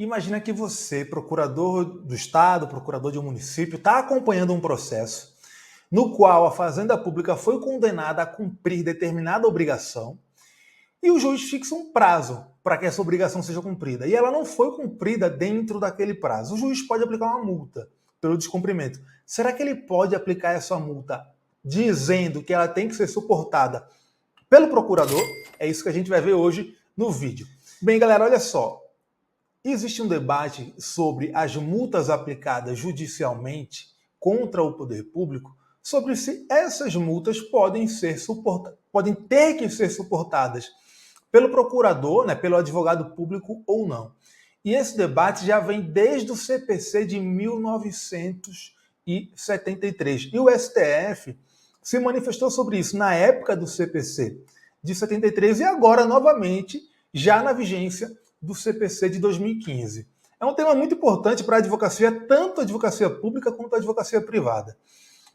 Imagina que você, procurador do estado, procurador de um município, está acompanhando um processo no qual a Fazenda Pública foi condenada a cumprir determinada obrigação e o juiz fixa um prazo para que essa obrigação seja cumprida. E ela não foi cumprida dentro daquele prazo. O juiz pode aplicar uma multa pelo descumprimento. Será que ele pode aplicar essa multa dizendo que ela tem que ser suportada pelo procurador? É isso que a gente vai ver hoje no vídeo. Bem, galera, olha só. Existe um debate sobre as multas aplicadas judicialmente contra o poder público, sobre se essas multas podem ter que ser suportadas pelo procurador, né, pelo advogado público ou não. E esse debate já vem desde o CPC de 1973. E o STF se manifestou sobre isso na época do CPC de 73 e agora novamente já na vigência do CPC de 2015. É um tema muito importante para a advocacia, tanto a advocacia pública quanto a advocacia privada.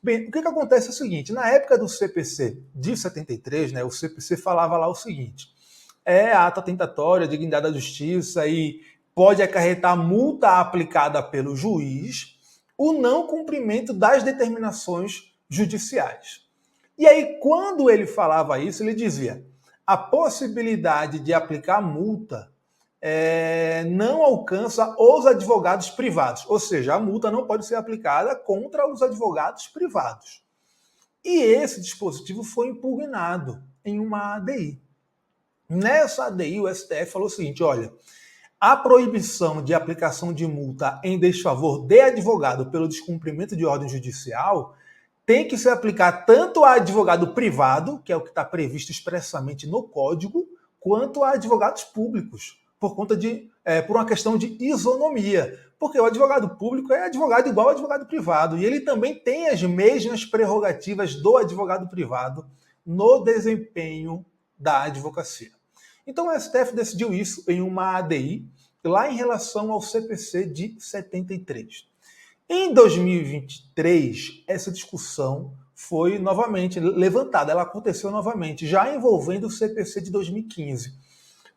Bem, o que acontece é o seguinte, na época do CPC de 73, né, o CPC falava lá o seguinte, ato atentatório à dignidade da justiça e pode acarretar multa aplicada pelo juiz o não cumprimento das determinações judiciais. E aí, quando ele falava isso, ele dizia, a possibilidade de aplicar multa não alcança os advogados privados, ou seja, a multa não pode ser aplicada contra os advogados privados. E esse dispositivo foi impugnado em uma ADI. Nessa ADI, o STF falou o seguinte, olha, a proibição de aplicação de multa em desfavor de advogado pelo descumprimento de ordem judicial tem que se aplicar tanto a advogado privado, que é o que está previsto expressamente no Código, quanto a advogados públicos, por uma questão de isonomia. Porque o advogado público é advogado igual ao advogado privado, e ele também tem as mesmas prerrogativas do advogado privado no desempenho da advocacia. Então o STF decidiu isso em uma ADI, lá em relação ao CPC de 73. Em 2023, essa discussão foi novamente levantada, ela aconteceu novamente, já envolvendo o CPC de 2015.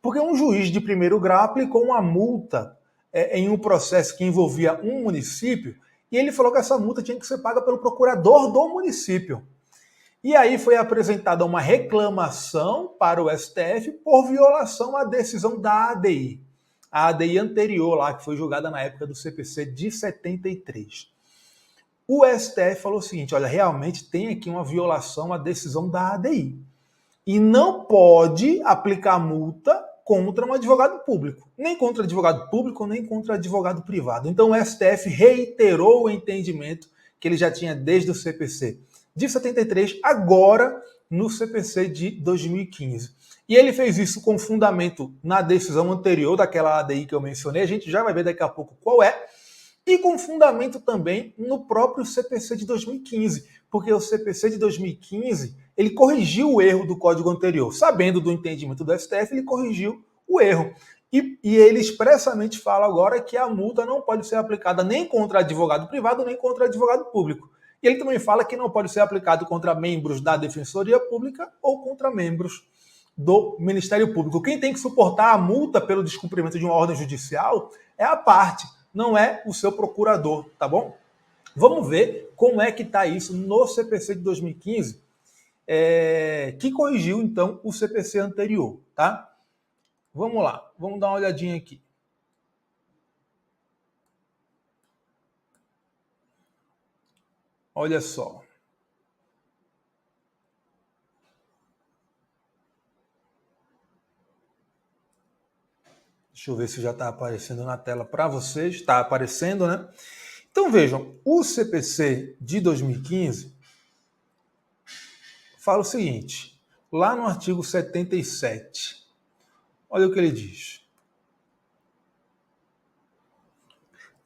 Porque um juiz de primeiro grau aplicou uma multa em um processo que envolvia um município e ele falou que essa multa tinha que ser paga pelo procurador do município. E aí foi apresentada uma reclamação para o STF por violação à decisão da ADI. A ADI anterior lá, que foi julgada na época do CPC de 73. O STF falou o seguinte, olha, realmente tem aqui uma violação à decisão da ADI. E não pode aplicar multa contra um advogado público. Nem contra advogado público, nem contra advogado privado. Então o STF reiterou o entendimento que ele já tinha desde o CPC de 73, agora no CPC de 2015. E ele fez isso com fundamento na decisão anterior daquela ADI que eu mencionei, a gente já vai ver daqui a pouco qual é, e com fundamento também no próprio CPC de 2015, porque o CPC de 2015, ele corrigiu o erro do código anterior. Sabendo do entendimento do STF, ele corrigiu o erro. E ele expressamente fala agora que a multa não pode ser aplicada nem contra advogado privado, nem contra advogado público. E ele também fala que não pode ser aplicado contra membros da Defensoria Pública ou contra membros do Ministério Público. Quem tem que suportar a multa pelo descumprimento de uma ordem judicial é a parte, não é o seu procurador, tá bom? Vamos ver como é que está isso no CPC de 2015, que corrigiu, então, o CPC anterior, tá? Vamos lá, vamos dar uma olhadinha aqui. Olha só. Deixa eu ver se já está aparecendo na tela para vocês. Está aparecendo, né? Então vejam, o CPC de 2015 fala o seguinte, lá no artigo 77, olha o que ele diz.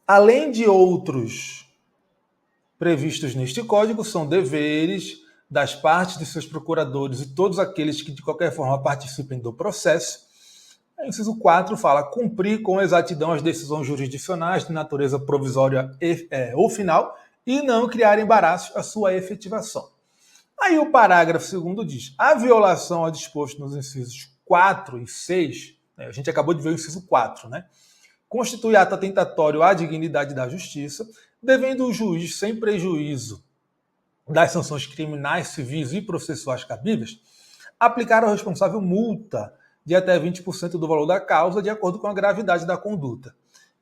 Além de outros previstos neste código, são deveres das partes de seus procuradores e todos aqueles que de qualquer forma participem do processo. O inciso 4 fala cumprir com exatidão as decisões jurisdicionais de natureza provisória ou final e não criar embaraços à sua efetivação. Aí o parágrafo 2º diz, a violação ao disposto nos incisos 4 e 6, a gente acabou de ver o inciso 4, né? constitui ato atentatório à dignidade da justiça, devendo o juiz, sem prejuízo das sanções criminais, civis e processuais cabíveis, aplicar ao responsável multa de até 20% do valor da causa, de acordo com a gravidade da conduta.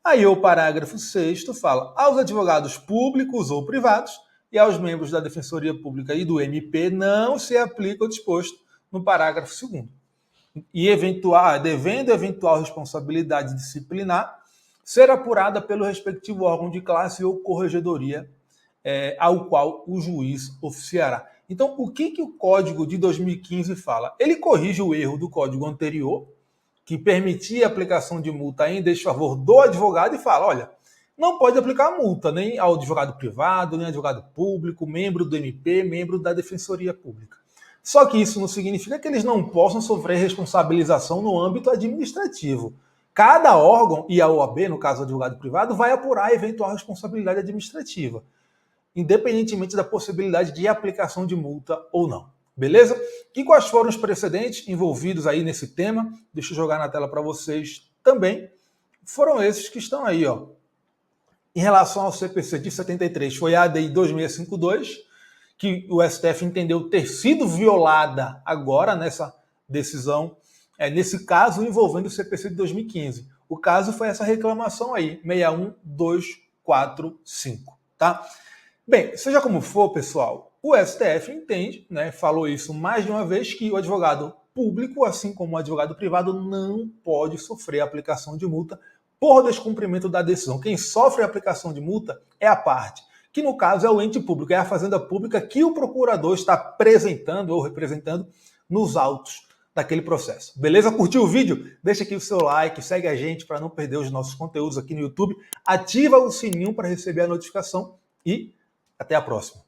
Aí o parágrafo 6º fala: aos advogados públicos ou privados e aos membros da Defensoria Pública e do MP não se aplica o disposto no parágrafo 2º. E devendo eventual responsabilidade disciplinar ser apurada pelo respectivo órgão de classe ou corregedoria ao qual o juiz oficiará. Então, o que o Código de 2015 fala? Ele corrige o erro do Código anterior, que permitia a aplicação de multa em desfavor do advogado, e fala: olha, não pode aplicar multa nem ao advogado privado, nem ao advogado público, membro do MP, membro da Defensoria Pública. Só que isso não significa que eles não possam sofrer responsabilização no âmbito administrativo. Cada órgão, e a OAB, no caso do advogado privado, vai apurar a eventual responsabilidade administrativa, independentemente da possibilidade de aplicação de multa ou não. Beleza? E quais foram os precedentes envolvidos aí nesse tema? Deixa eu jogar na tela para vocês também. Foram esses que estão aí, ó. Em relação ao CPC de 73, foi a ADI 2652, que o STF entendeu ter sido violada agora nessa decisão, nesse caso envolvendo o CPC de 2015. O caso foi essa reclamação aí, 61245, tá? Bem, seja como for, pessoal, o STF entende, falou isso mais de uma vez, que o advogado público, assim como o advogado privado, não pode sofrer a aplicação de multa por descumprimento da decisão. Quem sofre a aplicação de multa é a parte, que no caso é o ente público, é a fazenda pública que o procurador está apresentando ou representando nos autos daquele processo. Beleza? Curtiu o vídeo? Deixa aqui o seu like, segue a gente para não perder os nossos conteúdos aqui no YouTube, ativa o sininho para receber a notificação e até a próxima.